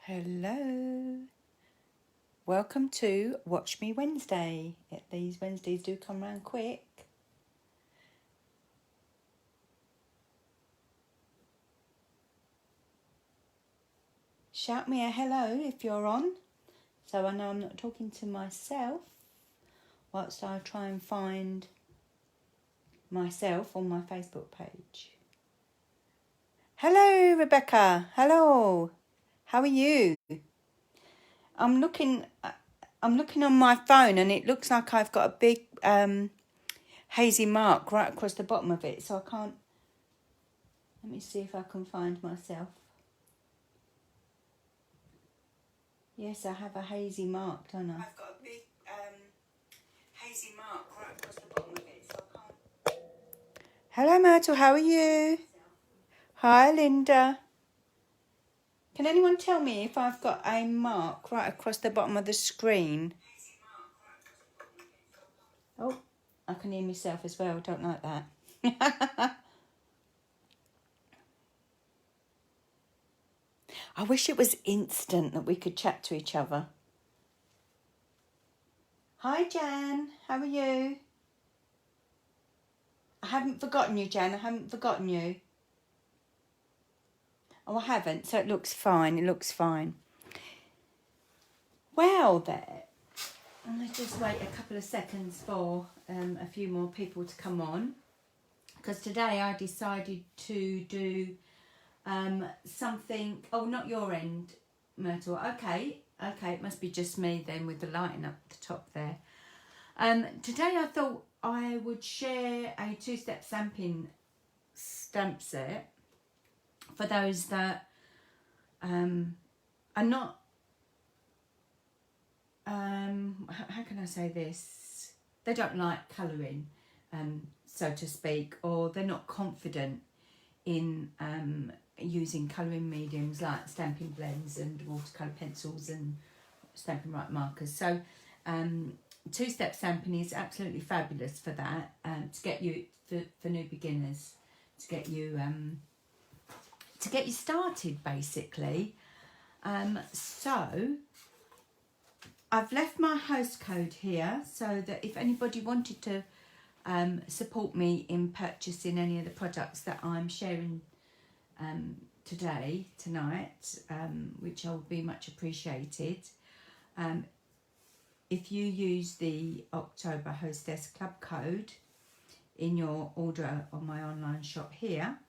Hello. Welcome to Watch Me Wednesday. These Wednesdays do come round quick. Shout me a hello if you're on, so I know I'm not talking to myself whilst I try and find myself on my Facebook page. Hello, Rebecca. Hello. How are you? I'm looking on my phone and it looks like I've got a big hazy mark right across the bottom of it, so I can't. Let me see if I can find myself. Yes, I have a hazy mark, don't I? I've got a big hazy mark right across the bottom of it, so I can't. Hello, Myrtle. How are you? Hi, Linda. Can anyone tell me if I've got a mark right across the bottom of the screen? Oh, I can hear myself as well. Don't like that. I wish it was instant that we could chat to each other. Hi, Jan. How are you? I haven't forgotten you, Jan. I haven't forgotten you. Oh, I haven't, so it looks fine. It looks fine. Well, there. Let's just wait a couple of seconds for a few more people to come on. Because today I decided to do something. Oh, not your end, Myrtle. Okay, it must be just me then with the lighting up the top there. Today I thought I would share a two-step stamping stamp set for those that are not, how can I say this? They don't like colouring, so to speak, or they're not confident in using colouring mediums like stamping blends and watercolour pencils and stamping right markers. So two-step stamping is absolutely fabulous for that, to get you, for new beginners, to get you started basically. So I've left my host code here so that if anybody wanted to support me in purchasing any of the products that I'm sharing tonight, which I would be much appreciated. If you use the October Hostess Club code in your order on my online shop here,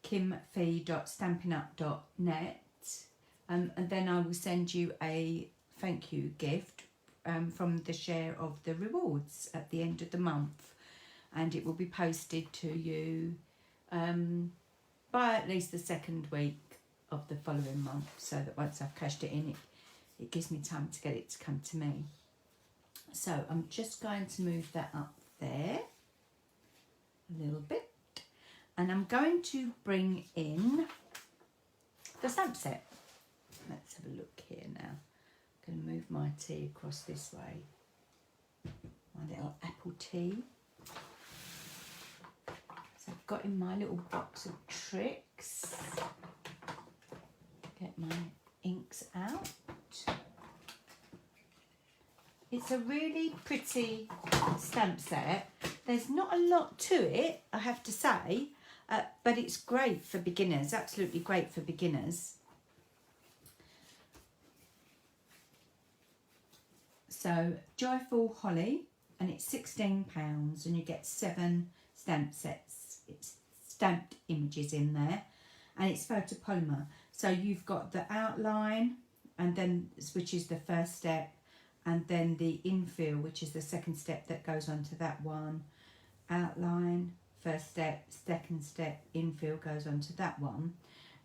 kimfee.stampinup.net, and then I will send you a thank you gift from the share of the rewards at the end of the month, and it will be posted to you by at least the second week of the following month, so that once I've cashed it in, it gives me time to get it to come to me. So I'm just going to move that up there a little bit, and I'm going to bring in the stamp set. Let's have a look here now. I'm going to move my tea across this way. My little apple tea. So I've got in my little box of tricks. Get my inks out. It's a really pretty stamp set. There's not a lot to it, I have to say, but it's great for beginners, absolutely great for beginners. So, Joyful Holly, and it's £16, and you get 7 stamp sets. It's stamped images in there, and it's photopolymer. So you've got the outline, and then, which is the first step, and then the infill, which is the second step that goes on to that one. Outline, first step, second step, infill goes on to that one.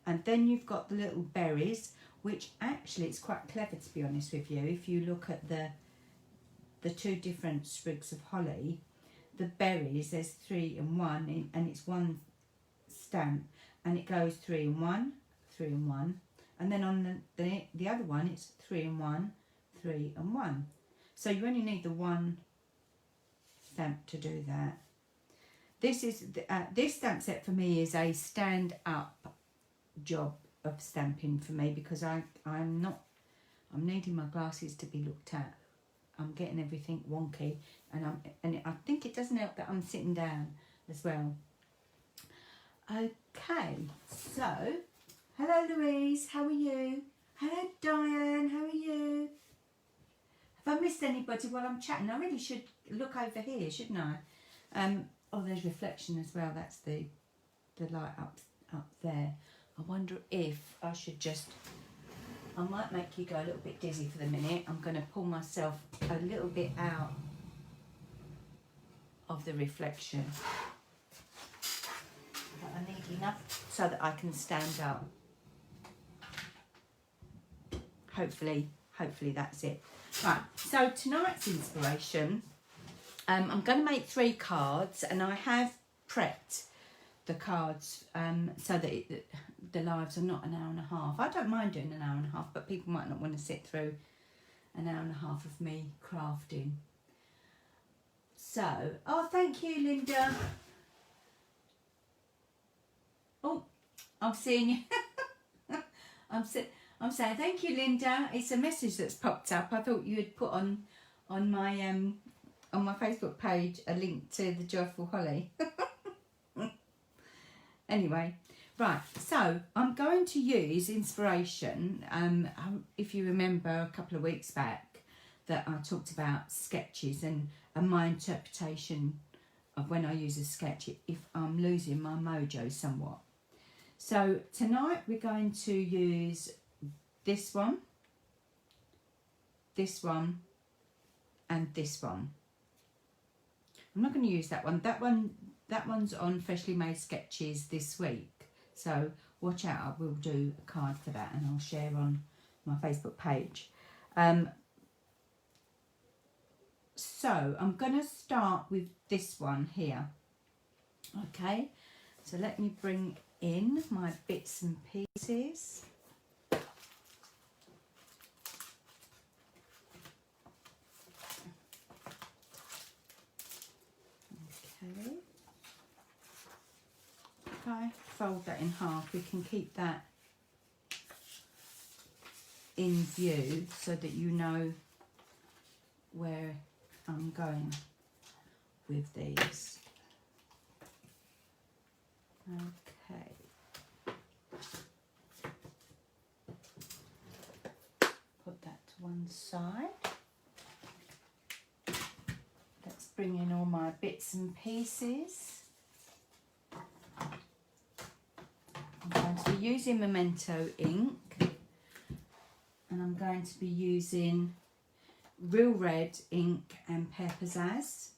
And then you've got the little berries, which actually it's quite clever, to be honest with you. If you look at the two different sprigs of holly, the berries, there's 3 and 1, and it's one stamp, and it goes 3 and 1, 3 and 1, and then on the other one it's 3 and 1, 3 and 1. So you only need the one stamp to do that. This is this stamp set for me is a stand up job of stamping for me, because I'm needing my glasses to be looked at. I'm getting everything wonky, and I think it doesn't help that I'm sitting down as well. Okay, so hello Louise, how are you? Hello Diane, how are you? Have I missed anybody while I'm chatting? I really should look over here, shouldn't I? Oh, there's reflection as well. That's the light up there. I wonder if I should just, I might make you go a little bit dizzy for the minute. I'm going to pull myself a little bit out of the reflection. But I need enough so that I can stand up. Hopefully that's it. Right, so tonight's inspiration, I'm going to make 3 cards, and I have prepped the cards so that the lives are not an hour and a half. I don't mind doing an hour and a half, but people might not want to sit through an hour and a half of me crafting. So, oh, thank you, Linda. Oh, I'm seeing you. I'm saying thank you, Linda. It's a message that's popped up. I thought you had put on my Facebook page a link to the Joyful Holly. Anyway, right, so I'm going to use inspiration. If you remember a couple of weeks back that I talked about sketches and my interpretation of when I use a sketch if I'm losing my mojo somewhat. So tonight we're going to use this one, and this one. I'm not going to use that one. That one's on Freshly Made Sketches this week. So watch out, I will do a card for that, and I'll share on my Facebook page. So I'm going to start with this one here. Okay, so let me bring in my bits and pieces. Okay. If I fold that in half, we can keep that in view so that you know where I'm going with these. Okay. Put that to one side. Let's bring in all my bits and pieces. I'm going to be using Memento ink, and I'm going to be using Real Red ink and Pear Pizzazz.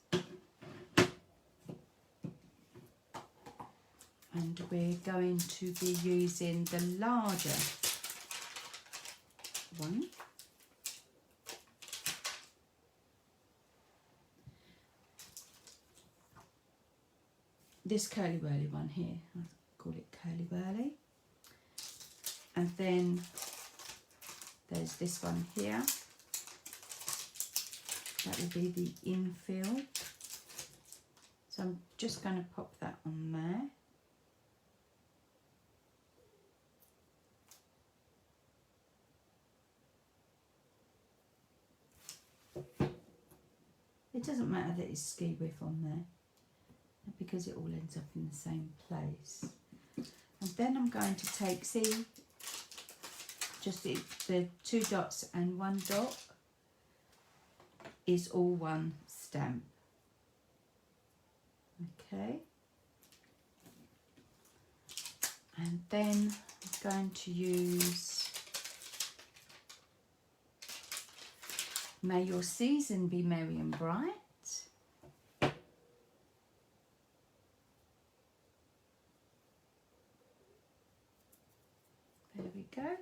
And we're going to be using the larger one. This curly whirly one here, I call it curly whirly. And then there's this one here. That will be the infill. So I'm just going to pop that on there. It doesn't matter that it's ski whiff on there, because it all ends up in the same place. And then I'm going to take, see, just the 2 dots and 1 dot is all one stamp. Okay. And then I'm going to use May Your Season Be Merry and Bright. There we go.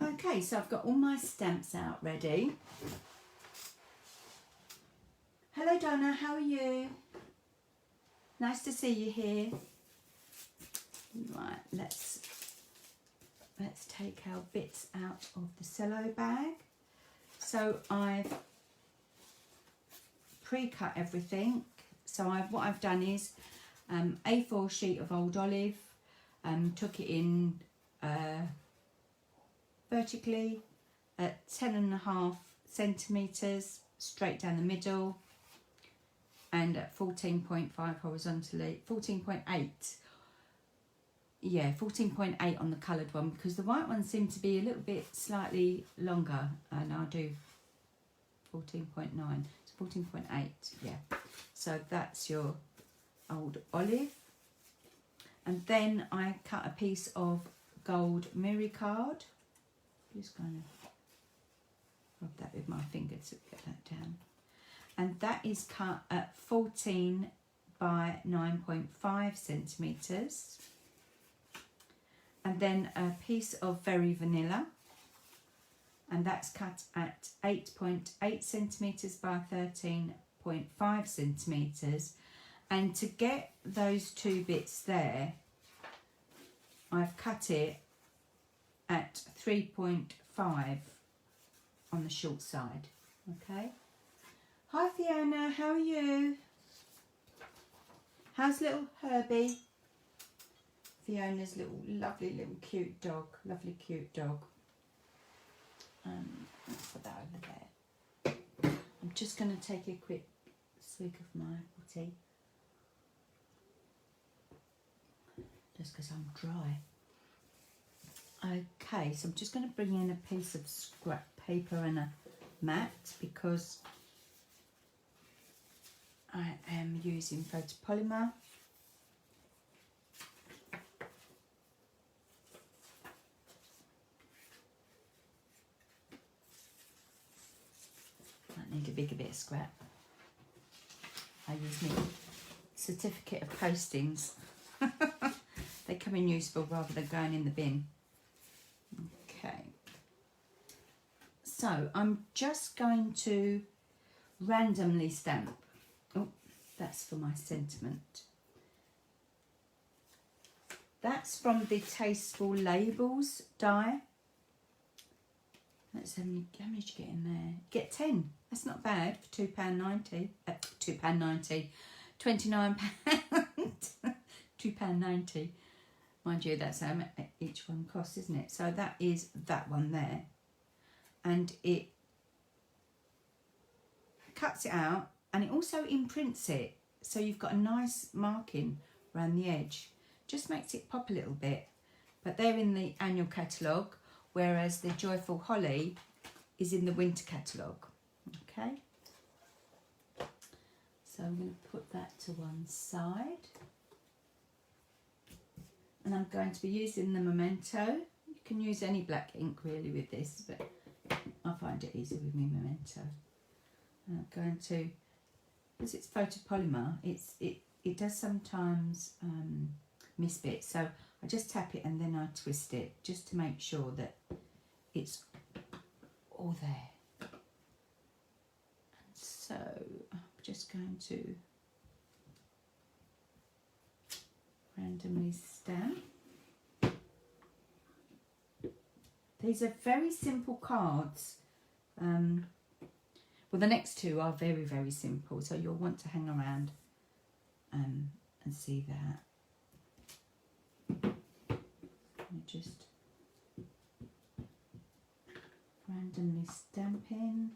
Okay, so I've got all my stamps out ready. Hello Donna, how are you? Nice to see you here. Right, let's take our bits out of the cello bag. So I've pre-cut everything So what I've done is A4 sheet of old olive, took it in vertically at 10.5 centimetres straight down the middle, and at 14.5 horizontally, 14.8. Yeah, 14.8 on the coloured one, because the white ones seem to be a little bit slightly longer, and I'll do 14.9. It's 14.8, yeah. So that's your old olive. And then I cut a piece of gold Miri card. Just kind of rub that with my fingers to get that down. And that is cut at 14 by 9.5 centimetres. And then a piece of Very Vanilla, and that's cut at 8.8 centimetres by 13.5 centimetres. And to get those two bits there, I've cut it at 3.5 on the short side. Okay. Hi Fiona, how are you? How's little Herbie? Fiona's lovely little cute dog, lovely cute dog. Let's put that over there. I'm just going to take a quick swig of my tea, just because I'm dry. Okay, so I'm just going to bring in a piece of scrap paper and a mat, because I am using photopolymer. Need a bigger bit of scrap. I use my certificate of postings. They come in useful rather than going in the bin. Okay. So I'm just going to randomly stamp. Oh, that's for my sentiment. That's from the Tasteful Labels die. Let's how many did you get in there? Get 10. That's not bad for £2.90. £2.90. £29. £2.90. Mind you, that's how much each one costs, isn't it? So that is that one there. And it cuts it out, and it also imprints it. So you've got a nice marking around the edge. Just makes it pop a little bit. But they're in the annual catalogue, whereas the Joyful Holly is in the winter catalogue. Okay, so I'm going to put that to one side, and I'm going to be using the Memento. You can use any black ink really with this, but I find it easy with my Memento. And I'm going to, because it's photopolymer, it does sometimes miss bits, so I just tap it and then I twist it just to make sure that it's all there. And so I'm just going to randomly stamp. These are very simple cards. Well, the next two are very, very simple, so you'll want to hang around and see that. Just randomly stamping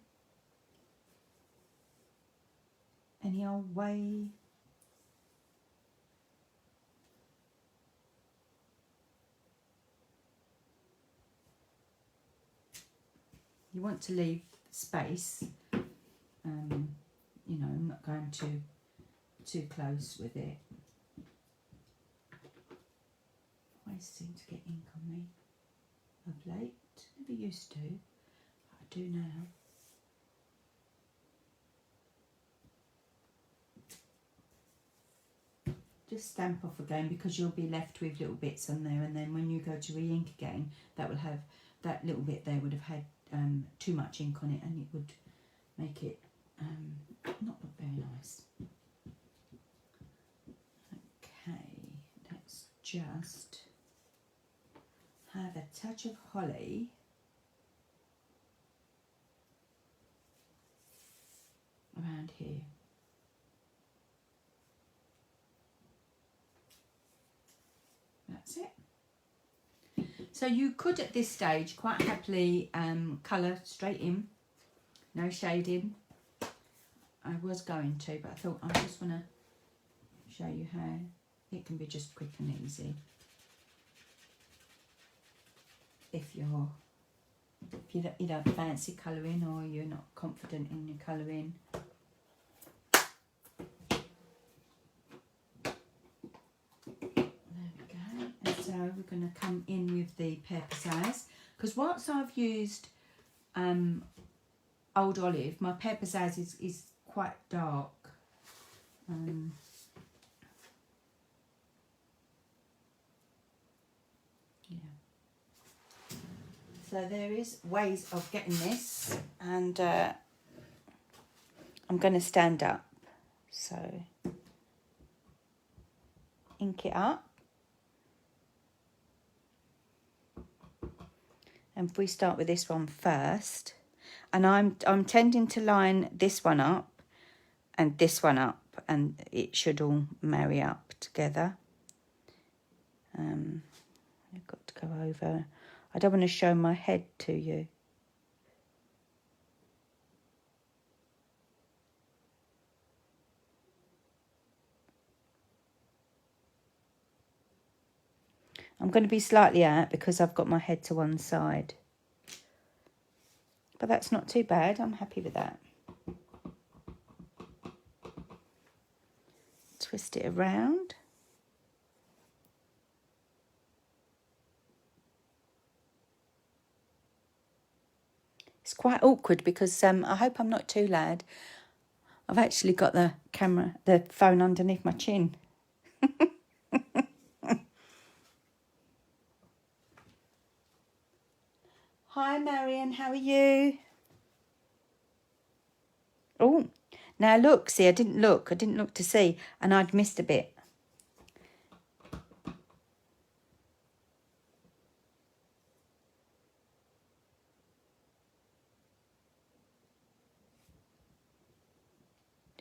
any old way. You want to leave space. You know, I'm not going too close with it. I always seem to get ink on me of late. Never used to, but I do now. Just stamp off again, because you'll be left with little bits on there, and then when you go to re-ink again, that will have, that little bit there would have had too much ink on it, and it would make it not look very nice. Okay, let's just have a touch of holly around here. that's it. So you could at this stage quite happily colour straight in, no shading. I was going to, but I thought I just want to show you how it can be just quick and easy if you don't fancy colouring or you're not confident in your colouring. So we're going to come in with the purple size, because once I've used Old Olive, my purple size is quite dark. Yeah. So there is ways of getting this, and I'm going to stand up. So ink it up. And if we start with this one first, and I'm tending to line this one up and this one up, and it should all marry up together. I've got to go over. I don't want to show my head to you. I'm going to be slightly out because I've got my head to one side. But that's not too bad. I'm happy with that. Twist it around. It's quite awkward because I hope I'm not too loud. I've actually got the phone underneath my chin. Hi Marion, how are you? Oh, now look, see, I didn't look to see, and I'd missed a bit.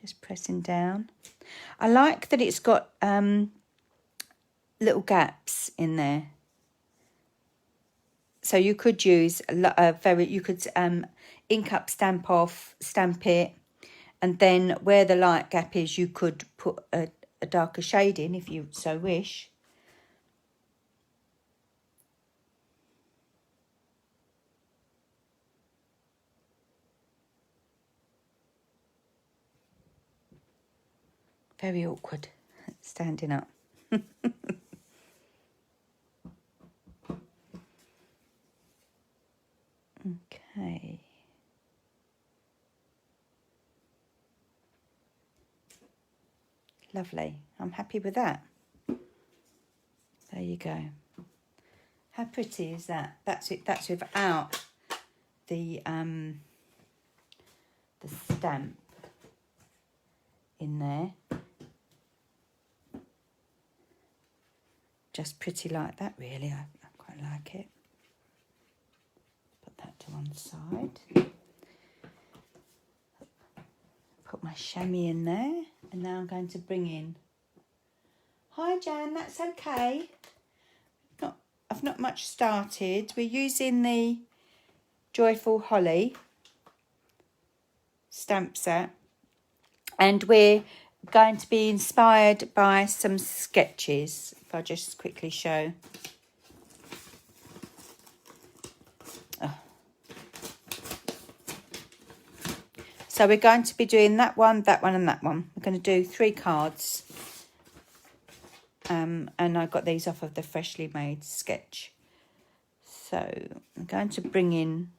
Just pressing down. I like that it's got little gaps in there. So you could use ink up, stamp off, stamp it, and then where the light gap is, you could put a darker shade in if you so wish. Very awkward standing up. Okay. Lovely. I'm happy with that. There you go. How pretty is that? That's it. That's without the stamp in there. Just pretty like that, really. I quite like it. Put that to one side. Put my chamois in there, and now I'm going to bring in. Hi Jan, that's okay. I've not much started. We're using the Joyful Holly stamp set, and we're going to be inspired by some sketches. If I just quickly show. So we're going to be doing that one, and that one. We're going to do 3 cards. And I got these off of the Freshly Made sketch. So I'm going to bring in,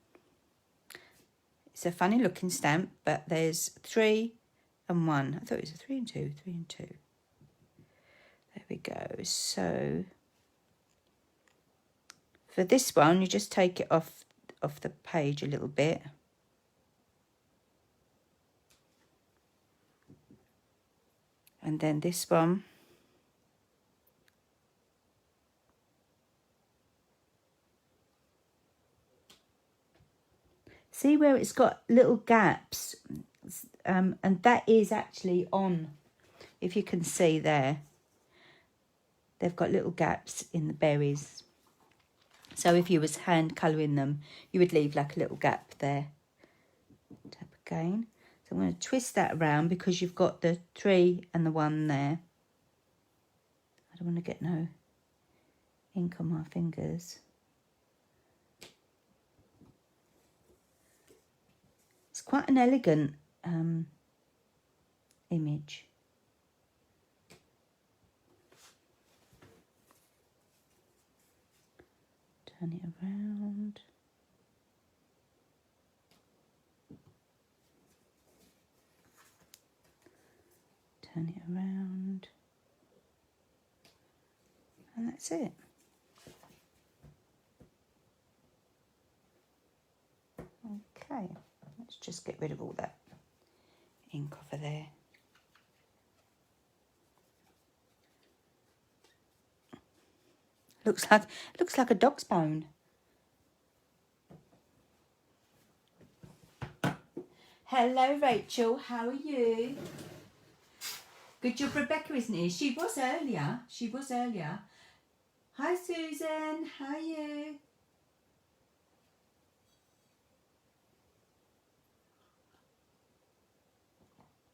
it's a funny looking stamp, but there's 3 and 1. I thought it was a 3 and 2, 3 and 2. There we go. So for this one, you just take it off the page a little bit. And then this one. See where it's got little gaps, and that is actually on, if you can see there's they've got little gaps in the berries. So if you was hand colouring them, you would leave like a little gap there. Tap again. So I'm going to twist that around because you've got the 3 and the 1 there. I don't want to get no ink on my fingers. It's quite an elegant image. Turn it around. Turn it around. And that's it. Okay, let's just get rid of all that ink over there. Looks like a dog's bone. Hello, Rachel. How are you? Good job, Rebecca isn't here. She was earlier. Hi, Susan. How are you?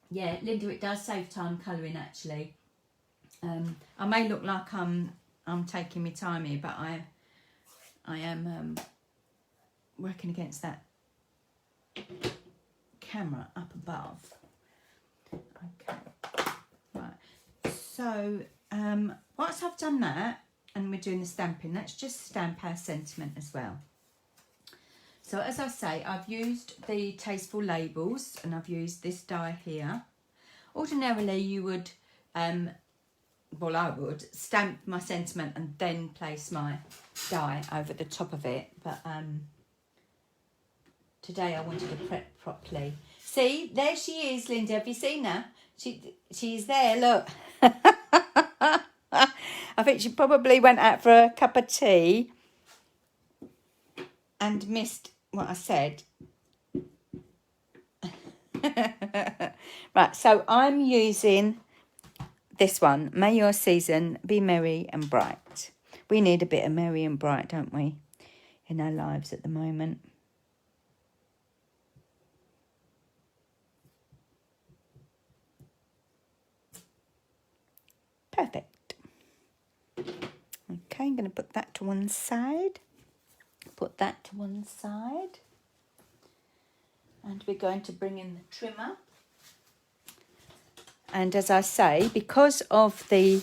Yeah, Linda, it does save time colouring actually. I may look like I'm taking my time here, but I am working against that camera up above. Okay, right. So once I've done that and we're doing the stamping, let's just stamp our sentiment as well. So as I say, I've used the Tasteful Labels and I've used this die here. Ordinarily you would, well I would, stamp my sentiment and then place my die over the top of it. But today I wanted to prep properly. See, there she is, Linda. Have you seen her? She's there, look. I think she probably went out for a cup of tea and missed what I said. Right, so I'm using this one. May your season be merry and bright. We need a bit of merry and bright, don't we, in our lives at the moment. Perfect. Okay, I'm going to put that to one side. Put that to one side. And we're going to bring in the trimmer. And as I say, because of the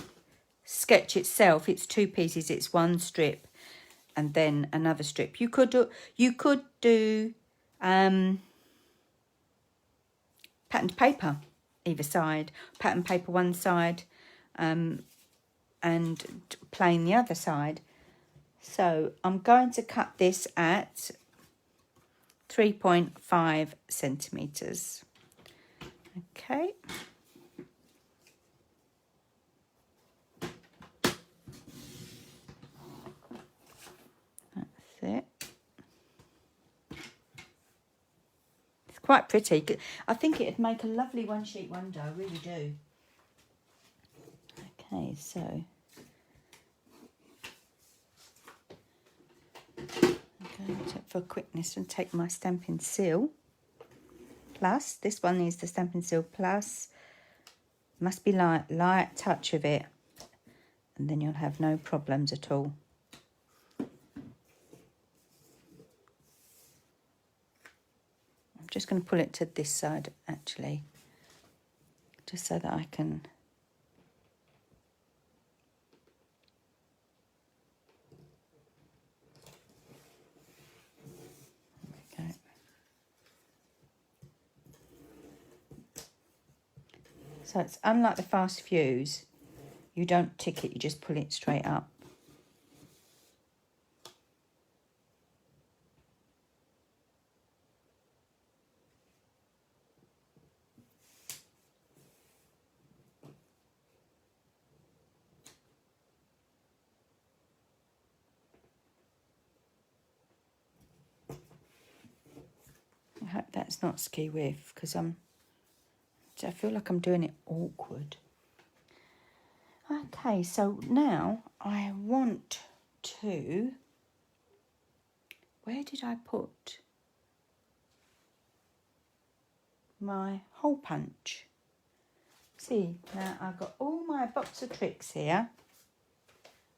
sketch itself, it's 2 pieces. It's 1 strip and then another strip. You could do patterned paper either side, patterned paper one side, and plain the other side. So I'm going to cut this at 3.5 centimetres. Okay. That's it. It's quite pretty. I think it'd make a lovely one-sheet wonder, I really do. Okay, so I'm going to, for quickness, and take my Stampin' Seal Plus. This one is the Stampin' Seal Plus. Must be light touch of it, and then you'll have no problems at all. I'm just going to pull it to this side actually, just so that I can. There we go. So it's unlike the fast fuse, you don't tick it, you just pull it straight up. I hope that's not ski whiff, because I feel like I'm doing it awkward. Okay, so now I want to, where did I put my hole punch? See, now I've got all my box of tricks here,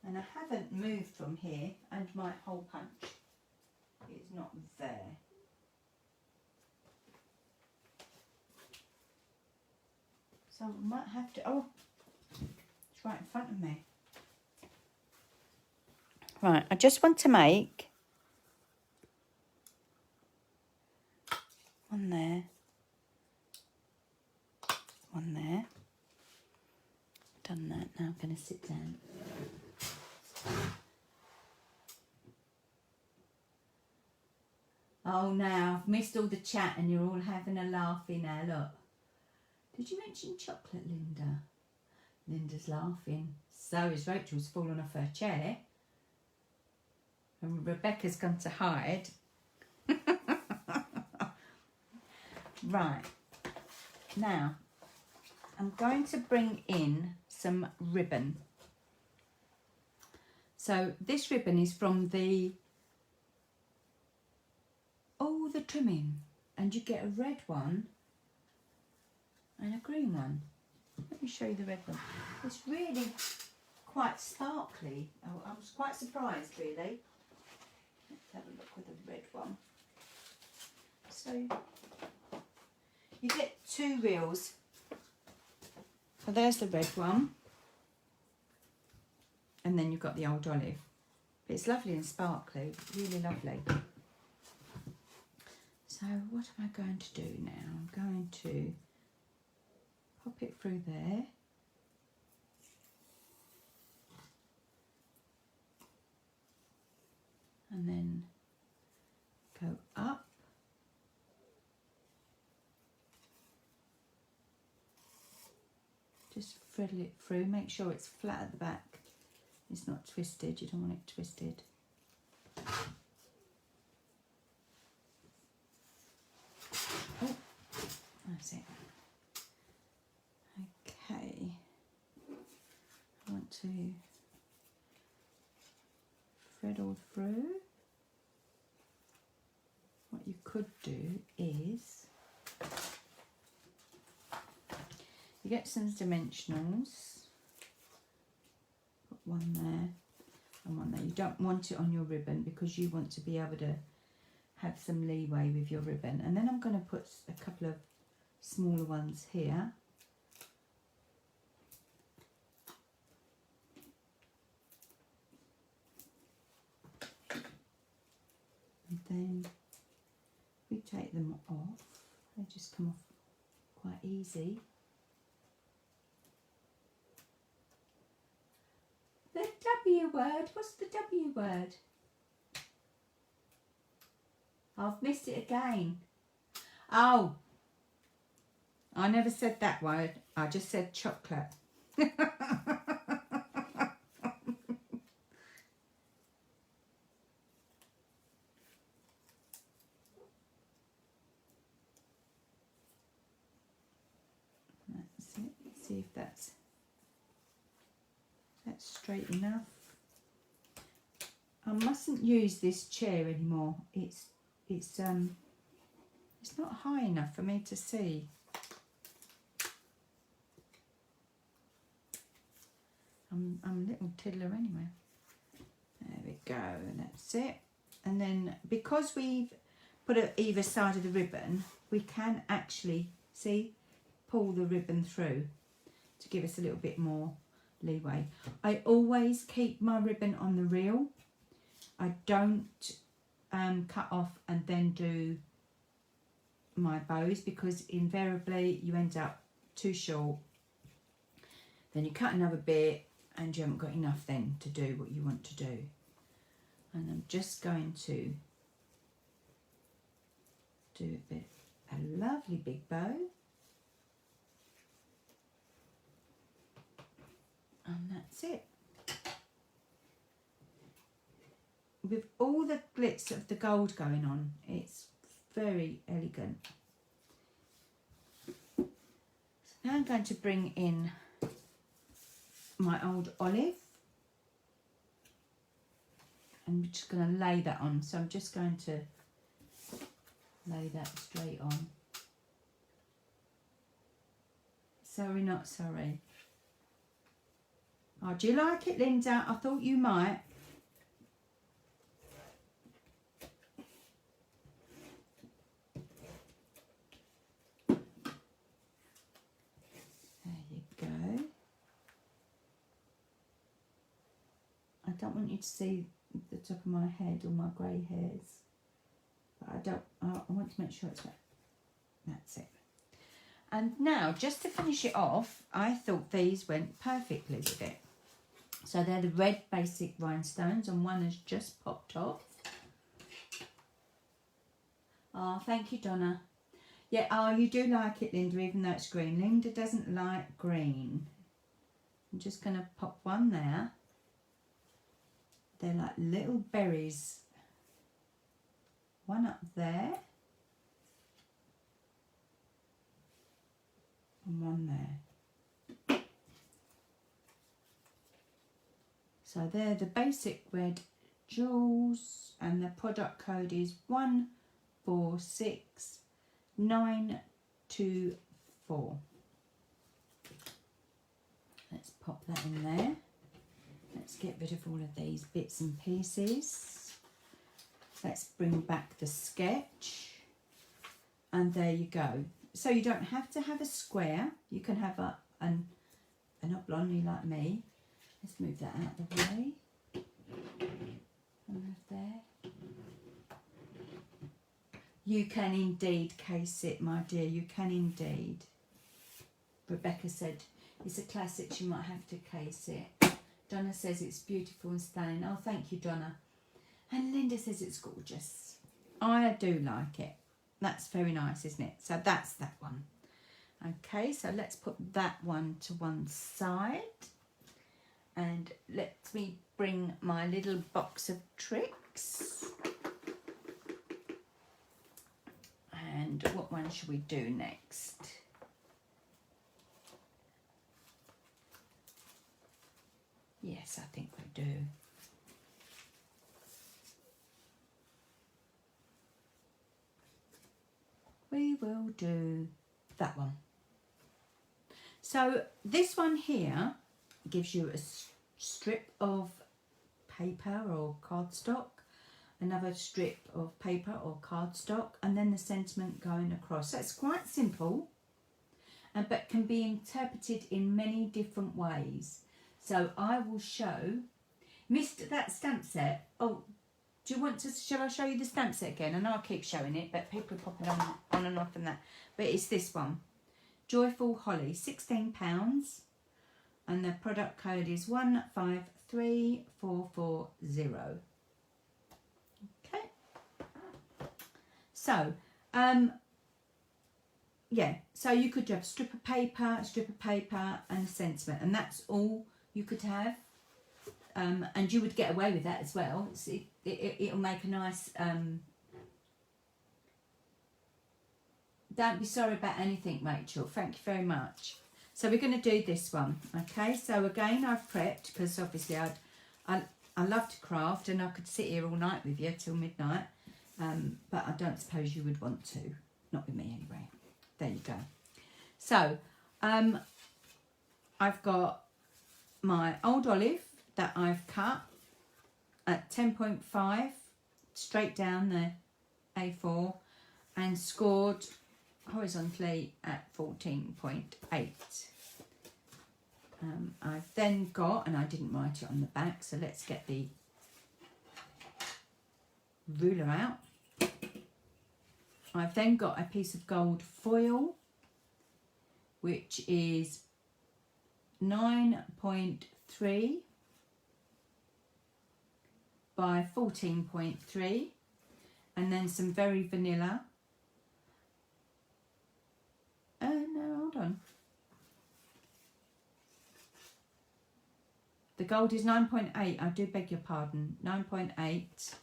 and I haven't moved from here, and my hole punch is not there. So I might have to, oh, it's right in front of me. Right, I just want to make one there, one there. Done that, now I'm going to sit down. Oh, now I've missed all the chat and you're all having a laughy now, look. Did you mention chocolate, Linda? Linda's laughing. So is Rachel's fallen off her chair. And Rebecca's gone to hide. Right. Now, I'm going to bring in some ribbon. So this ribbon is from the trimming. And you get a red one and a green one. Let me show you the red one. It's really quite sparkly. Oh, I was quite surprised, really. Let's have a look with the red one. So you get 2 reels. So there's the red one. And then you've got the old olive. It's lovely and sparkly, really lovely. So what am I going to do now? I'm going to pop it through there. And then go up. Just thread it through, make sure it's flat at the back. It's not twisted, you don't want it twisted. Oh, that's it. Okay. I want to thread all through. What you could do is you get some dimensionals. Put one there and one there. You don't want it on your ribbon because you want to be able to have some leeway with your ribbon. And then I'm going to put a couple of smaller ones here. And then we take them off. They just come off quite easy. The W word, what's the W word? I've missed it again. Oh, I never said that word. I just said chocolate. That's it. Let's see if that's straight enough. I mustn't use this chair anymore. It's not high enough for me to see. I'm a little tiddler anyway. There we go, and that's it. And then because we've put it either side of the ribbon, we can actually, see, pull the ribbon through to give us a little bit more leeway. I always keep my ribbon on the reel. I don't cut off and then do my bows because invariably you end up too short. Then you cut another bit and you haven't got enough then to do what you want to do. And I'm just going to do a lovely big bow. And that's it. With all the glitz of the gold going on, it's very elegant. So now I'm going to bring in my old olive. I'm just going to lay that on. So I'm just going to lay that straight on. Sorry, not sorry. Oh, do you like it, Linda? I thought you might. There you go. I don't want you to see the top of my head or my grey hairs. But I want to make sure it's right. That's it. And now, just to finish it off, I thought these went perfectly with it. So they're the red basic rhinestones, and one has just popped off. Oh, thank you, Donna. Yeah, oh, you do like it, Linda, even though it's green. Linda doesn't like green. I'm just going to pop one there. They're like little berries. One up there. And one there. So they're the basic red jewels, and the product code is 146924. Let's pop that in there. Let's get rid of all of these bits and pieces. Let's bring back the sketch. And there you go. So you don't have to have a square. You can have an oblong like me. Let's move that out of the way. And there. You can indeed case it, my dear. You can indeed. Rebecca said it's a classic. She might have to case it. Donna says it's beautiful and stunning. Oh, thank you, Donna. And Linda says it's gorgeous. I do like it. That's very nice, isn't it? So that's that one. Okay, so let's put that one to one side. And let me bring my little box of tricks. And what one should we do next? Yes, I think we do. We will do that one. So this one here gives you a strip of paper or cardstock, another strip of paper or cardstock, and then the sentiment going across. So it's quite simple, but can be interpreted in many different ways. So I will show, missed that stamp set. Oh, do you want to, shall I show you the stamp set again? I know I keep showing it, but people are popping on and off and that. But it's this one, Joyful Holly, £16. And the product code is 153440. Okay. So, yeah, so you could have a strip of paper, and a sentiment, and that's all you could have. And you would get away with that as well. It'll make a nice... Don't be sorry about anything, Rachel. Thank you very much. So we're going to do this one, okay? So again, I've prepped, because obviously I love to craft, and I could sit here all night with you till midnight, but I don't suppose you would want to. Not with me anyway. There you go. So I've got my old olive that I've cut at 10.5 straight down the A4 and scored horizontally at 14.8. I've then got, and I didn't write it on the back, so let's get the ruler out. I've then got a piece of gold foil, which is 9.3 by 14.3, and then some very vanilla. No, hold on. The gold is 9.8. I do beg your pardon. 9.8.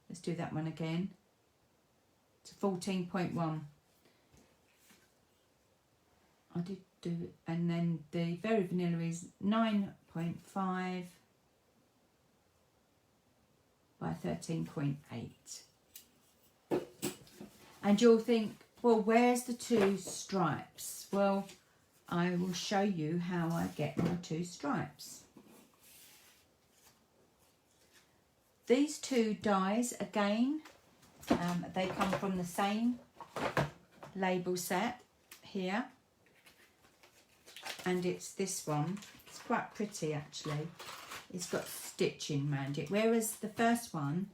Let's do that one again. To 14.1. I did do it, and then the very vanilla is 9.3 8.5 by 13.8. And you'll think, well, where's the 2 stripes? Well, I will show you how I get my 2 stripes. These 2 dies, again, they come from the same label set here. And it's this one. It's quite pretty, actually. It's got stitching around it. Whereas the first one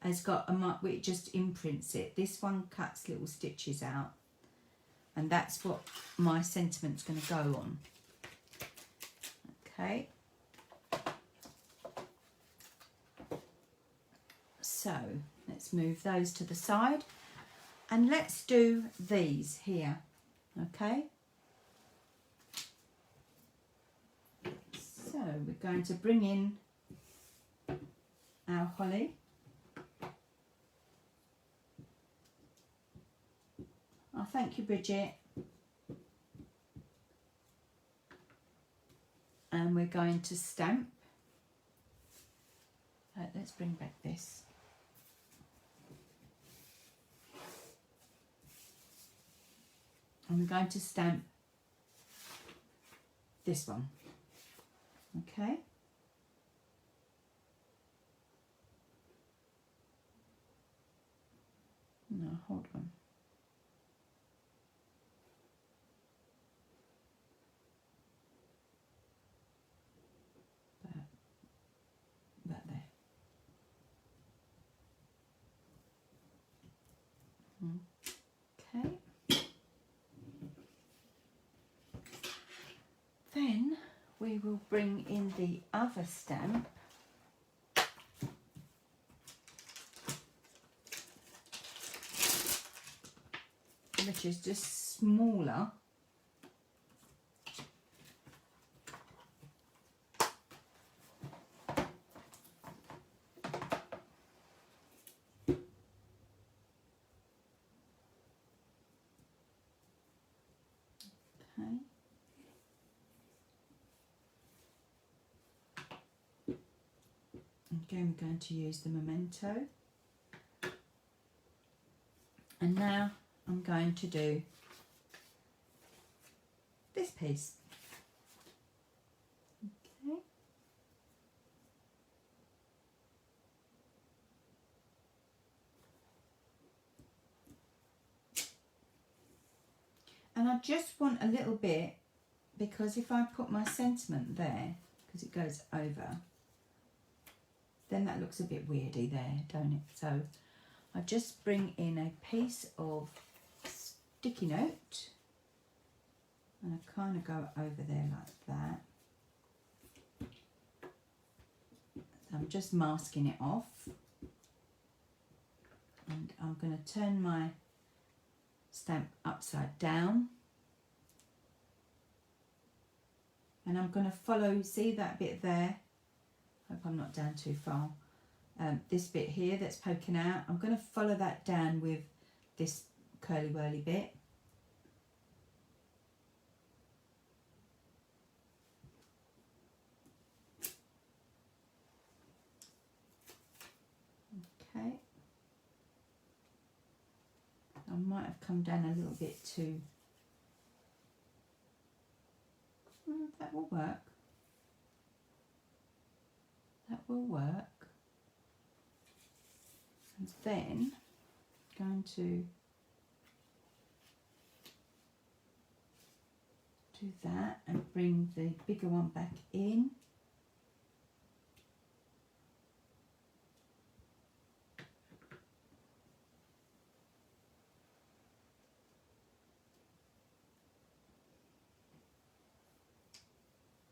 has got a mark where it just imprints it. This one cuts little stitches out. And that's what my sentiment's going to go on. Okay. So let's move those to the side. And let's do these here. Okay. So we're going to bring in our holly. Oh, thank you, Bridget. And we're going to stamp. Let's bring back this. And we're going to stamp this one. Okay. No, hold on. That there. Okay. Then we will bring in the other stamp, which is just smaller. Okay. Again, we're going to use the memento. And now I'm going to do this piece. Okay. And I just want a little bit, because if I put my sentiment there, because it goes over, then that looks a bit weirdy there, don't it? So I just bring in a piece of sticky note and I kind of go over there like that. So I'm just masking it off, and I'm going to turn my stamp upside down, and I'm going to follow, see that bit there, hope I'm not down too far, this bit here that's poking out, I'm going to follow that down with this curly whirly bit. Okay, I might have come down a little bit too, that will work. That will work. And then I'm going to do that and bring the bigger one back in.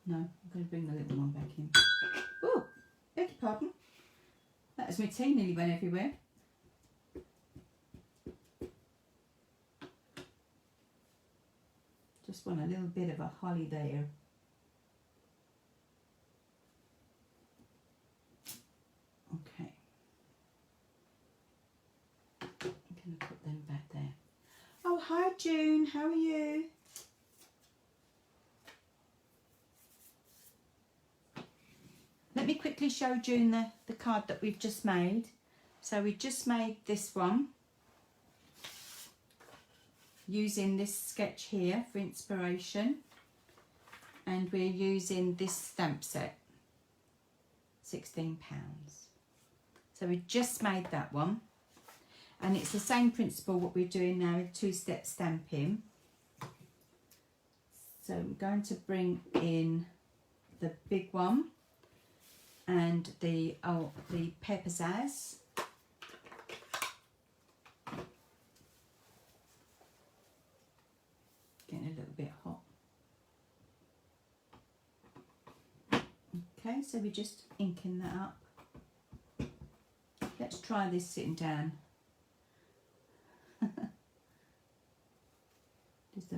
No, I'm going to bring the little one back in. Oh, beg your pardon. That was my tea nearly went everywhere. Just want a little bit of a holly there. Okay. I'm going to put them back there. Oh, hi June, how are you? let me quickly show June the card that we've just made. So we just made this one using this sketch here for inspiration, and we're using this stamp set, £16. So we just made that one, and it's the same principle what we're doing now with two-step stamping. So I'm going to bring in the big one and the Pizzazz. Getting a little bit hot. Okay, so we're just inking that up. Let's try this sitting down. Just to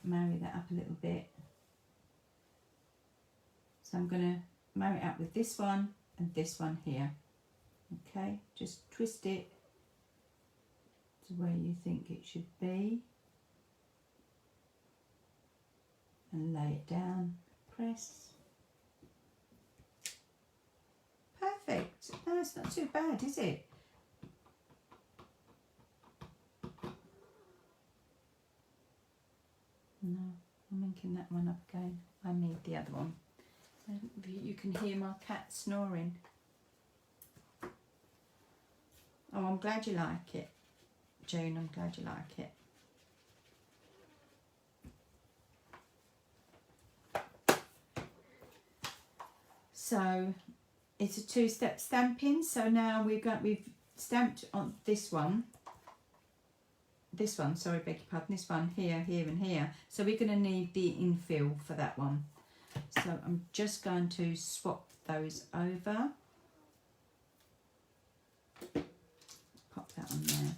marry that up a little bit. So I'm going to marry it up with this one and this one here. Okay, just twist it to where you think it should be. And lay it down, press. Perfect. No, it's not too bad, is it? No, I'm inking that one up again. I need the other one. You can hear my cat snoring. Oh, I'm glad you like it, June. I'm glad you like it. So it's a two-step stamping. So now we've stamped on this one, sorry, beg your pardon, this one here, here and here. So we're going to need the infill for that one. So I'm just going to swap those over. Pop that on there.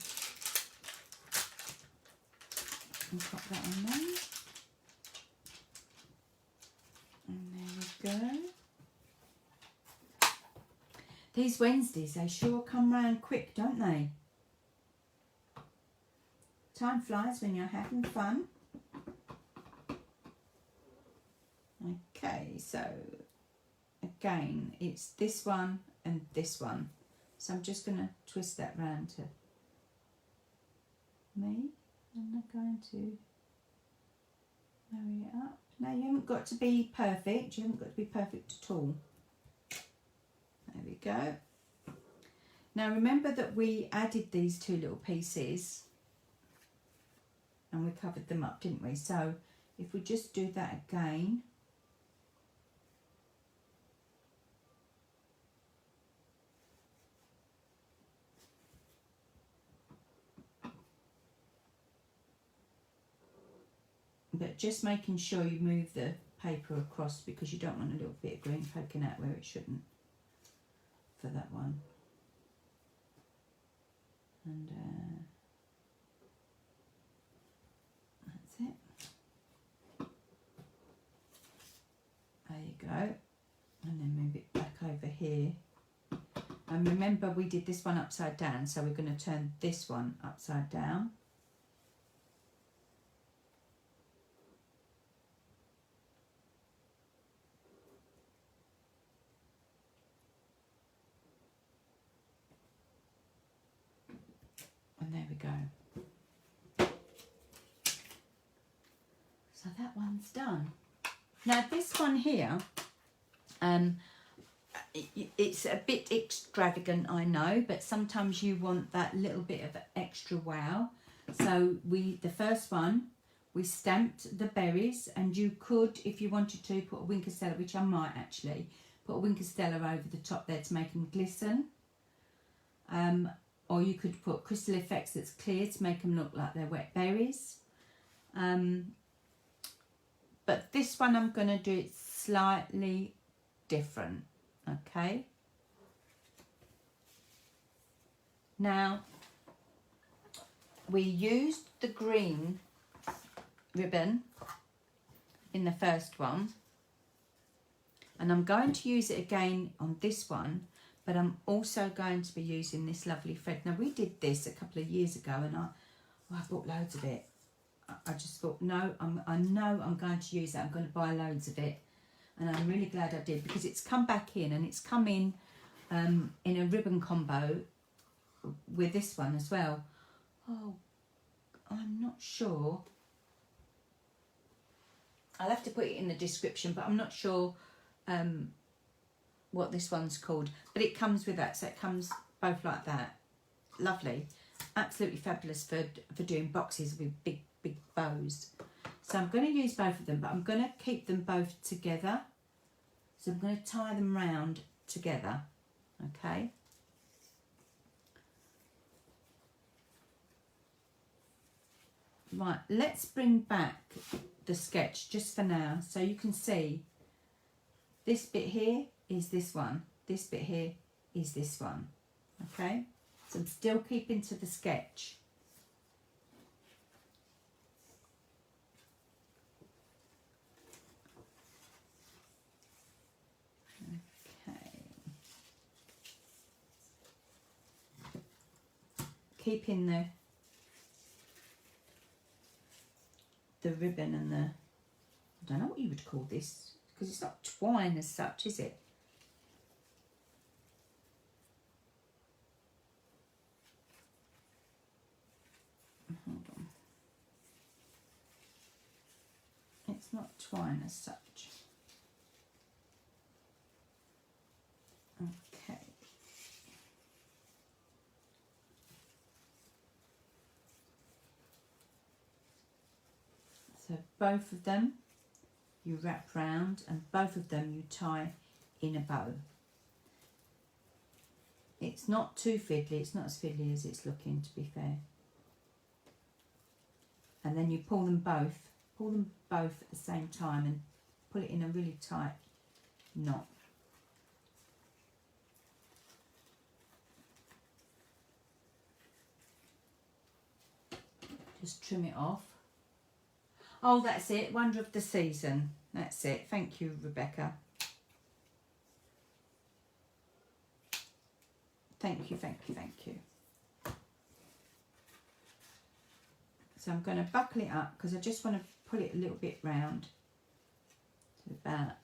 And pop that on there. And there we go. These Wednesdays, they sure come round quick, don't they? Time flies when you're having fun. Okay, so again, it's this one and this one. So I'm just going to twist that round to me. And I'm going to marry it up. Now, you haven't got to be perfect. You haven't got to be perfect at all. There we go. Now remember that we added these two little pieces and we covered them up, didn't we? So if we just do that again, but just making sure you move the paper across because you don't want a little bit of green poking out where it shouldn't for that one. And that's it. There you go. And then move it back over here. And remember we did this one upside down, so we're going to turn this one upside down. And there we go. So that one's done. Now this one here, it's a bit extravagant, I know, but sometimes you want that little bit of extra wow. So the first one, we stamped the berries, and you could, if you wanted to, put a wink of Stella, which I might actually, put a wink of Stella over the top there to make them glisten. Or you could put Crystal Effects that's clear to make them look like they're wet berries. But this one I'm going to do it slightly different, okay? Now, we used the green ribbon in the first one, and I'm going to use it again on this one, but I'm also going to be using this lovely thread. Now, we did this a couple of years ago, and I bought loads of it. I just thought, no, I know I'm going to use it. I'm going to buy loads of it. and I'm really glad I did, because it's come back in, and it's come in a ribbon combo with this one as well. Oh, I'm not sure. I'll have to put it in the description, but I'm not sure what this one's called. But it comes with that, so it comes both like that. Lovely. Absolutely fabulous for doing boxes with big bows. So I'm going to use both of them, but I'm going to keep them both together. So I'm going to tie them round together. Okay. Right, let's bring back the sketch just for now, so you can see this bit here is this one, this bit here is this one. Okay, so I'm still keeping to the sketch. Okay, keeping the ribbon and the, I don't know what you would call this, because it's not twine as such, is it? Hold on. It's not twine as such. Okay. So both of them you wrap round, and both of them you tie in a bow. It's not too fiddly, it's not as fiddly as it's looking, to be fair. And then you pull them both at the same time and pull it in a really tight knot. Just trim it off. Oh, that's it. Wonder of the season. That's it. Thank you, Rebecca. Thank you, thank you, thank you. So I'm going to buckle it up because I just want to pull it a little bit round to about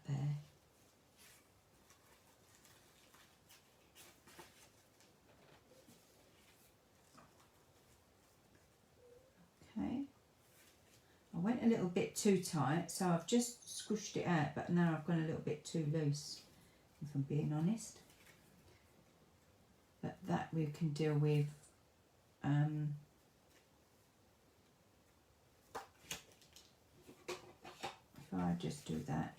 there. Okay. I went a little bit too tight, so I've just squished it out, but now I've gone a little bit too loose, if I'm being honest. But that we can deal with. If I just do that.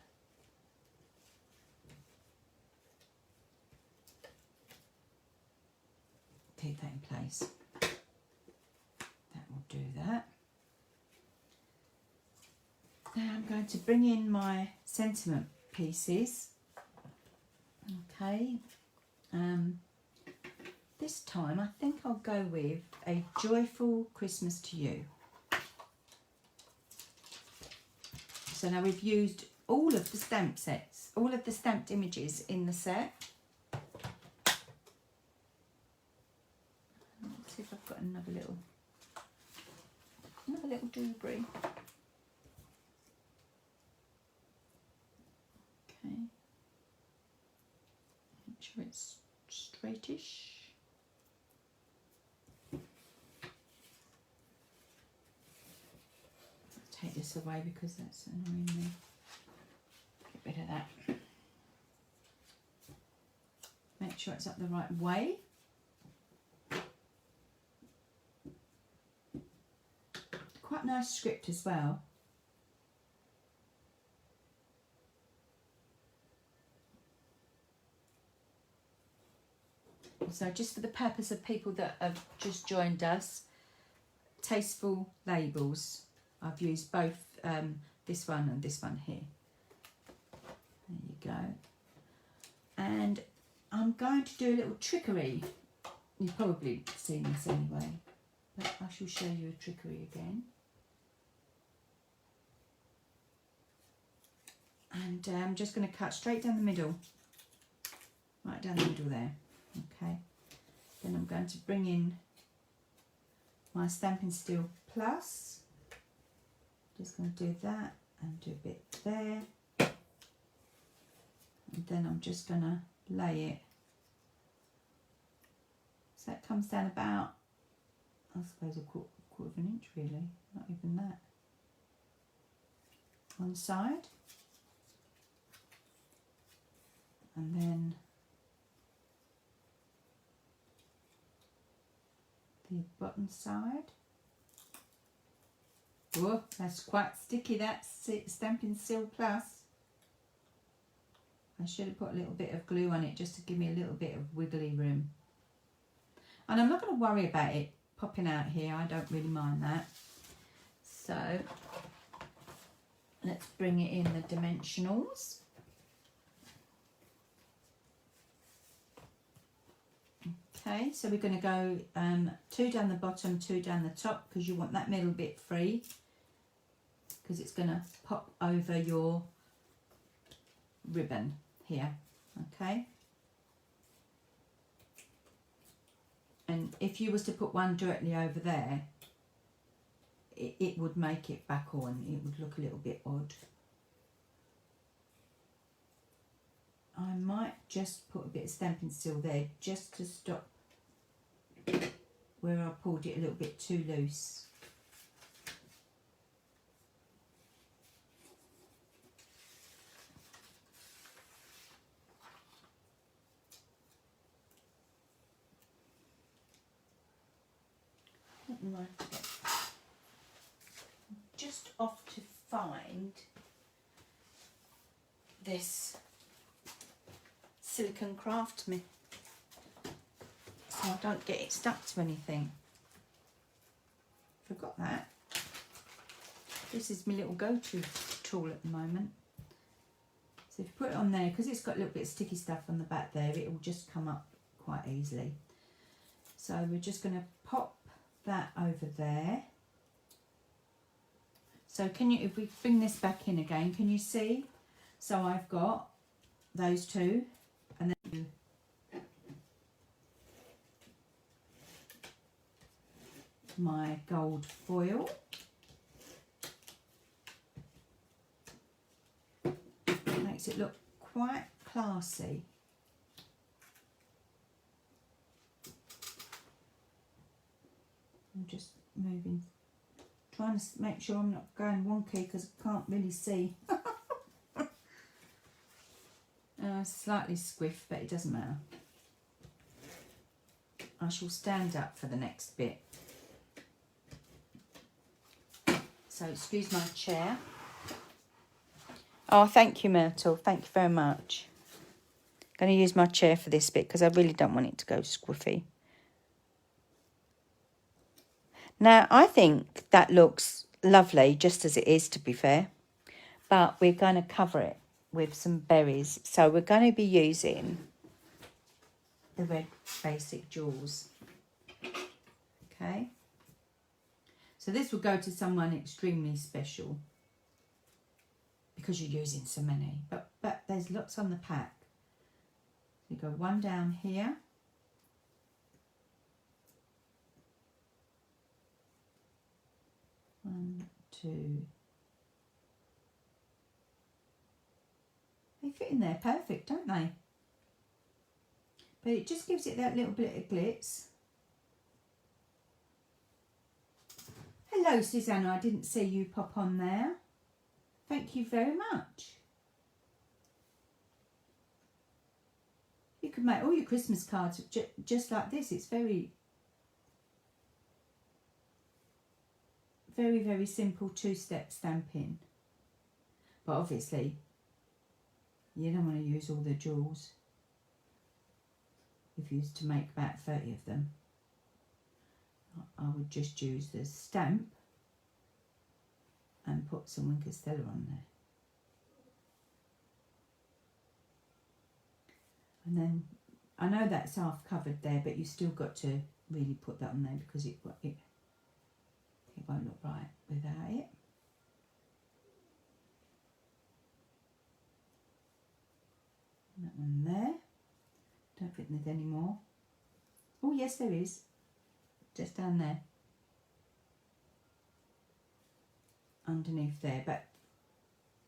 Keep that in place. That will do that. Now I'm going to bring in my sentiment pieces. Okay. This time I think I'll go with A Joyful Christmas to You. So now we've used all of the stamp sets, all of the stamped images in the set. Let's see if I've got another little doobry. Okay. Make sure it's straightish. Take this away because that's annoying me. Get rid of that. Make sure it's up the right way. Quite nice script as well. So just for the purpose of people that have just joined us, tasteful labels. I've used both this one and this one here. There you go. And I'm going to do a little trickery. You've probably seen this anyway, but I shall show you a trickery again. And I'm just going to cut straight down the middle, right down the middle there. Okay. Then I'm going to bring in my Stampin' Steel Plus. Just going to do that and do a bit there, and then I'm just going to lay it so it comes down about, I suppose, a quarter of an inch really, not even that, one side, and then the bottom side. Whoa, that's quite sticky, that's Stampin' Seal Plus. I should have put a little bit of glue on it just to give me a little bit of wiggly room. And I'm not going to worry about it popping out here, I don't really mind that. So let's bring it in the dimensionals. Okay, so we're going to go 2 down the bottom, 2 down the top, because you want that middle bit free, because it's going to pop over your ribbon here. Okay, and if you was to put one directly over there, it would make it back on, it would look a little bit odd. I might just put a bit of Stampin' Seal there just to stop where I pulled it a little bit too loose. I'm just off to find this silicone craft me so I don't get it stuck to anything. Forgot that. This is my little go-to tool at the moment. So if you put it on there, because it's got a little bit of sticky stuff on the back there, it will just come up quite easily. So we're just going to pop that over there. So can you, if we bring this back in again, can you see? So I've got those two, and then my gold foil. Makes it look quite classy. I'm just moving, trying to make sure I'm not going wonky because I can't really see. Slightly squiff, but it doesn't matter. I shall stand up for the next bit. So excuse my chair. Oh, thank you, Myrtle. Thank you very much. I'm going to use my chair for this bit because I really don't want it to go squiffy. Now, I think that looks lovely just as it is, to be fair. But we're going to cover it with some berries. So we're going to be using the red basic jewels. Okay. So this will go to someone extremely special because you're using so many. But there's lots on the pack. You go one down here. One, two. They fit in there perfect, don't they? But it just gives it that little bit of glitz. Hello, Susanna. I didn't see you pop on there. Thank you very much. You can make all your Christmas cards just like this. It's very, very simple two-step stamping. But obviously, you don't want to use all the jewels if you used to make about 30 of them. I would just use the stamp and put some Wink of Stella on there. And then, I know that's half covered there, but you still got to really put that on there because it won't look right without it. That one there. Don't think there's any more. Oh yes, there is. Just down there. Underneath there, but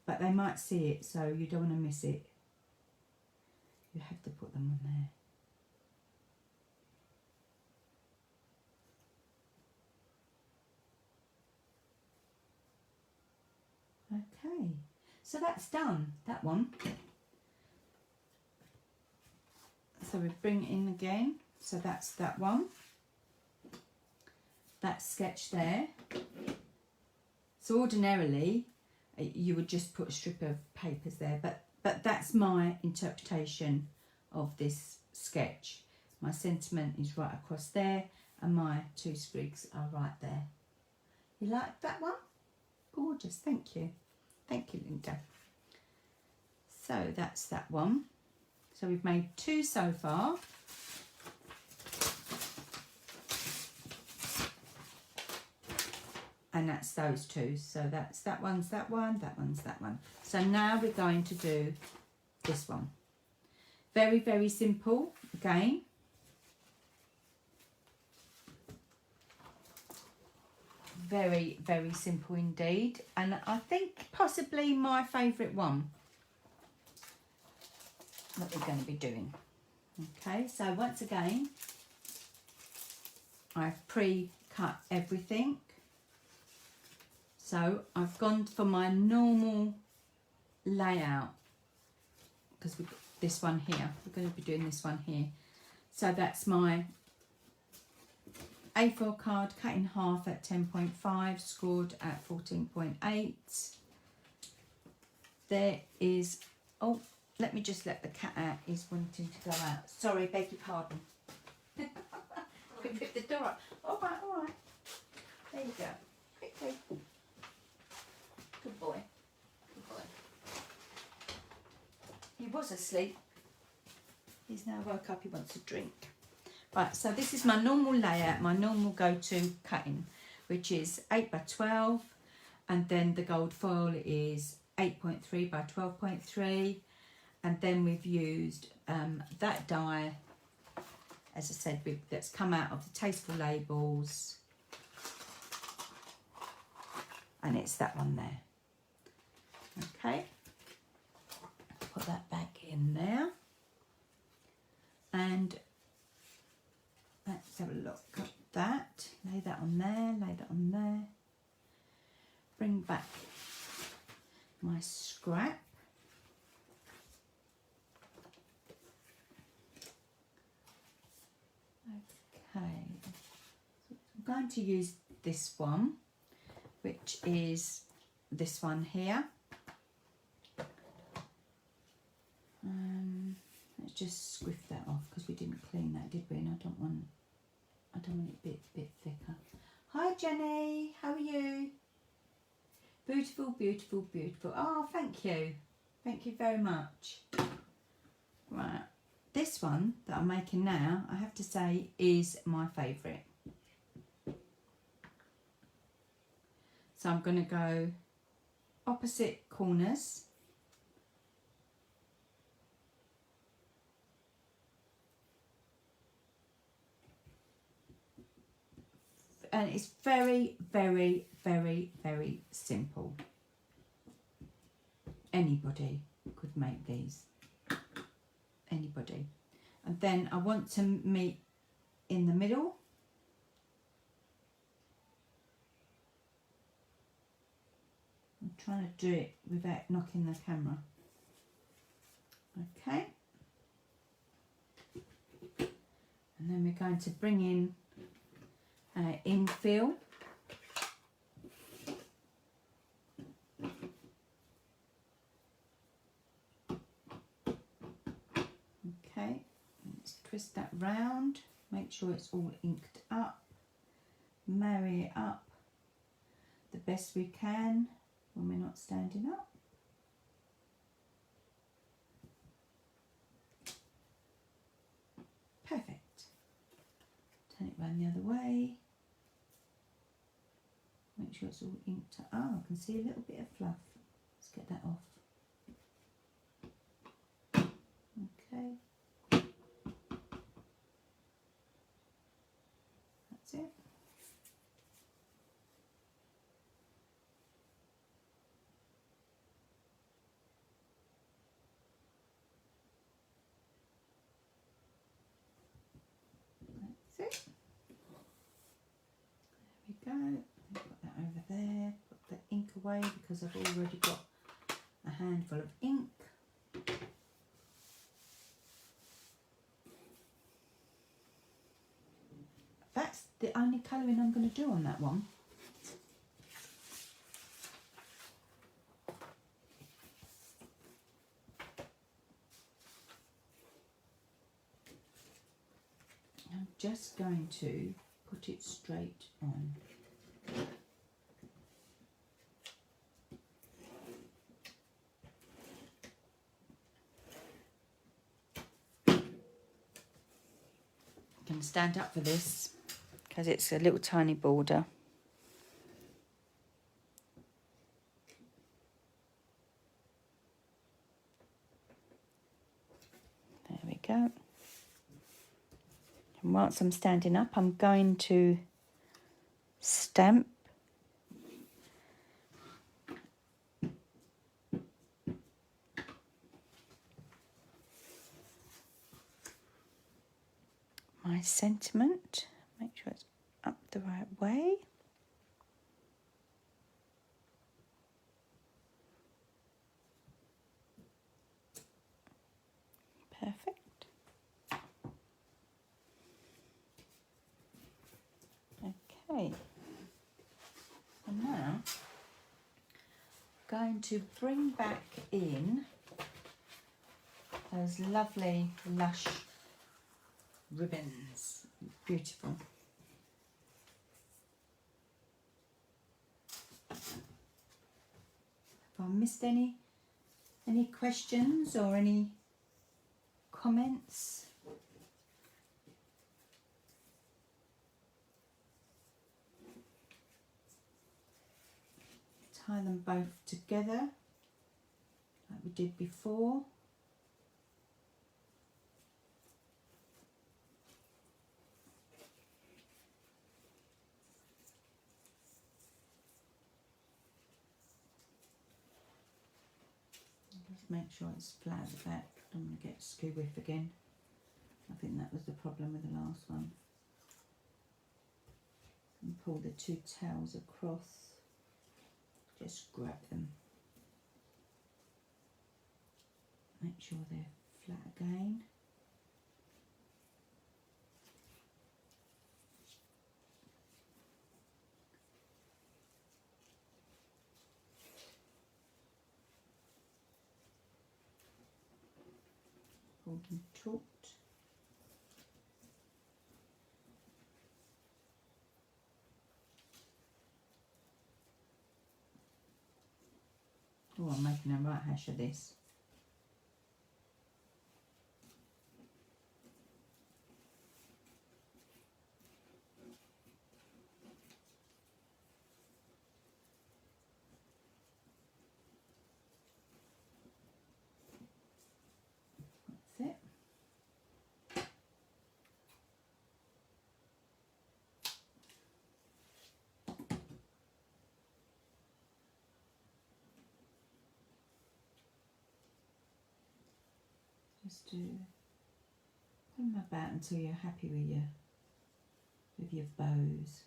but they might see it, so you don't want to miss it. You have to put them on there. Okay, so that's done, that one. So we bring it in again. So that's that one. That sketch there. So ordinarily you would just put a strip of papers there, but that's my interpretation of this sketch. My sentiment is right across there and my 2 sprigs are right there. You like that one? Gorgeous, thank you. Thank you, Linda. So that's that one. So we've made 2 so far. And that's those 2. So that's that one's that one, that one's that one. So now we're going to do this one. Very, very simple again. Very, very simple indeed. And I think possibly my favourite one that we're going to be doing. Okay, so once again, I've pre-cut everything. So I've gone for my normal layout because we've got this one here. We're going to be doing this one here. So that's my A4 card cut in half at 10.5, scored at 14.8. There is, oh, let me just let the cat out. He's wanting to go out. Sorry, beg your pardon. We put the door up. All right, all right. There you go. Quickly. Good boy. Good boy. He was asleep. He's now woke up. He wants a drink. Right, so this is my normal layout, my normal go-to cutting, which is 8 by 12, and then the gold foil is 8.3 by 12.3, and then we've used that die, as I said, that's come out of the Tasteful Labels, and it's that one there. Okay, put that back in there, and let's have a look at that. Lay that on there, lay that on there. Bring back my scrap. Okay, I'm going to use this one, which is this one here. Let's just squiff that off because we didn't clean that, did we? And I don't want it a bit thicker. Hi Jenny, how are you? Beautiful, beautiful, beautiful. Oh, thank you. Thank you very much. Right, this one that I'm making now, I have to say, is my favourite. So I'm going to go opposite corners. And it's very, very, very, very simple. Anybody could make these. Anybody. And then I want to meet in the middle. I'm trying to do it without knocking the camera. Okay. And then we're going to bring in infill. Okay, let's twist that round, make sure it's all inked up, marry it up the best we can when we're not standing up. Perfect. Turn it round the other way. Make sure it's all inked up. Oh, I can see a little bit of fluff. Let's get that off. Okay. That's it. There we go. Put that over there. Put the ink away because I've already got a handful of ink. That's the only colouring I'm going to do on that one. I'm just going to put it straight on. I'm going to stand up for this because it's a little tiny border. There we go. And whilst I'm standing up, I'm going to stamp my sentiment. Make sure it's up the right way. Perfect. Okay. And now I'm going to bring back in those lovely lush ribbons. Beautiful. Have I missed any questions or any comments? Tie them both together like we did before. Just make sure it's flat at the back. I don't want to get skew whiff again. I think that was the problem with the last one. And pull the two tails across. Just grab them. Make sure they're flat again. Pull them taut. Oh, I'm making a right hash of this. That's it. Just do them about until you're happy with your bows.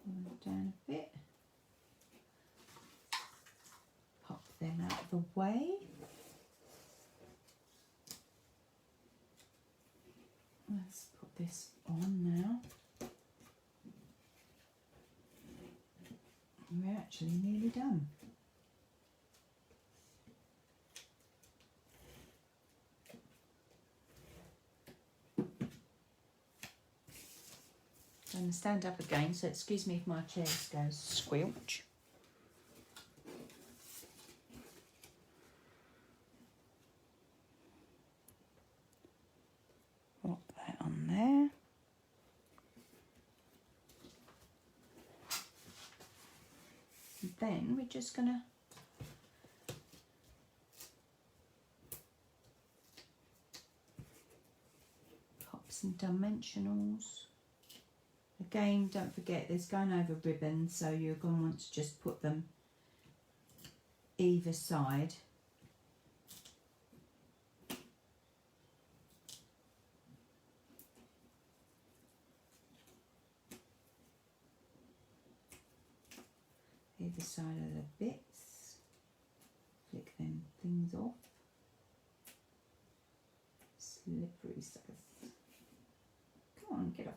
Pull them down a bit. Pop them out of the way. Let's put this on now. We're actually nearly done. I'm going to stand up again, so excuse me if my chair goes squelch. Pop that on there. Then we're just going to pop some dimensionals. Again, don't forget there's going over ribbon, so you're going to want to just put them either side. Either side of the bits. Flick them things off. Slippery stuff. Come on, get off.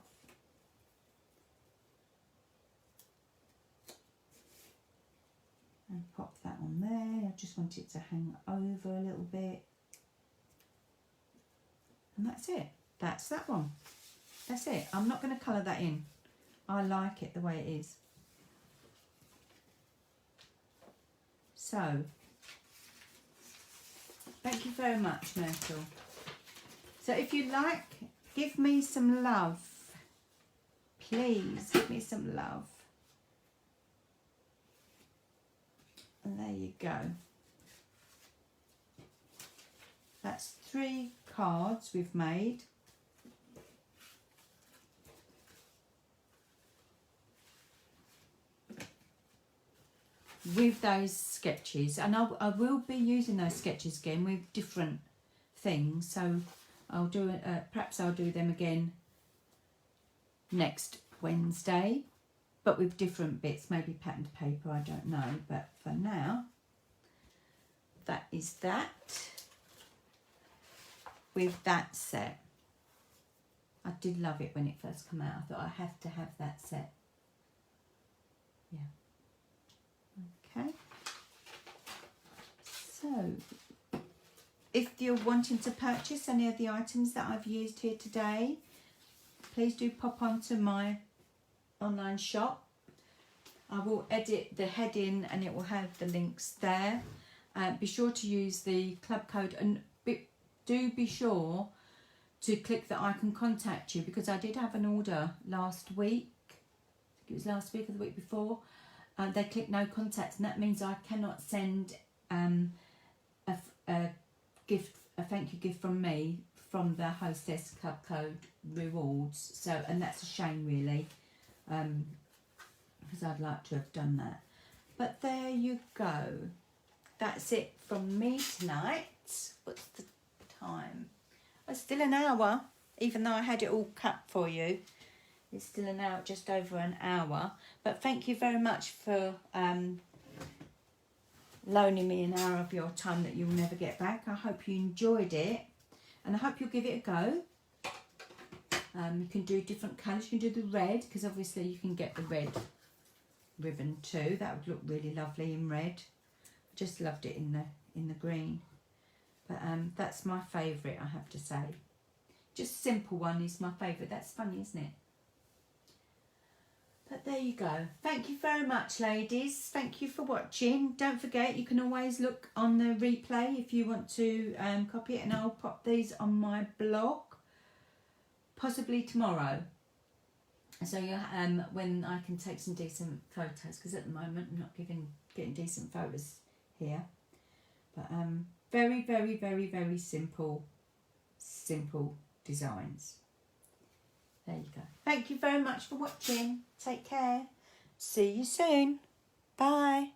And pop that on there. I just want it to hang over a little bit. And that's it. That's that one. That's it. I'm not going to colour that in. I like it the way it is. So, thank you very much, Myrtle. So if you like, give me some love. Please, give me some love. And there you go. That's 3 cards we've made. With those sketches, and I will be using those sketches again with different things, so I'll do it, perhaps I'll do them again next Wednesday, but with different bits, maybe patterned paper, I don't know, but for now that is that with that set. I did love it when it first came out. I thought I have to have that set. Yeah. Okay, so if you're wanting to purchase any of the items that I've used here today, please do pop onto my online shop. I will edit the heading and it will have the links there. Be sure to use the club code, and do be sure to click that I can contact you, because I did have an order last week. I think it was last week or the week before. They click no contact, and that means I cannot send a gift, a thank you gift from me, from the Hostess Club Code rewards. So, and that's a shame really, because I'd like to have done that. But there you go. That's it from me tonight. What's the time? Oh, it's still an hour, even though I had it all cut for you. It's still an hour, just over an hour. But thank you very much for loaning me an hour of your time that you'll never get back. I hope you enjoyed it, and I hope you'll give it a go. You can do different colours. You can do the red, because obviously you can get the red ribbon too. That would look really lovely in red. I just loved it in the green. But that's my favourite, I have to say. Just simple one is my favourite. That's funny, isn't it? But there you go. Thank you very much, ladies. Thank you for watching. Don't forget, you can always look on the replay if you want to copy it, and I'll pop these on my blog possibly tomorrow. So you when I can take some decent photos, because at the moment I'm not getting decent photos here. But very, very, very, very simple designs. There you go. Thank you very much for watching. Take care. See you soon. Bye.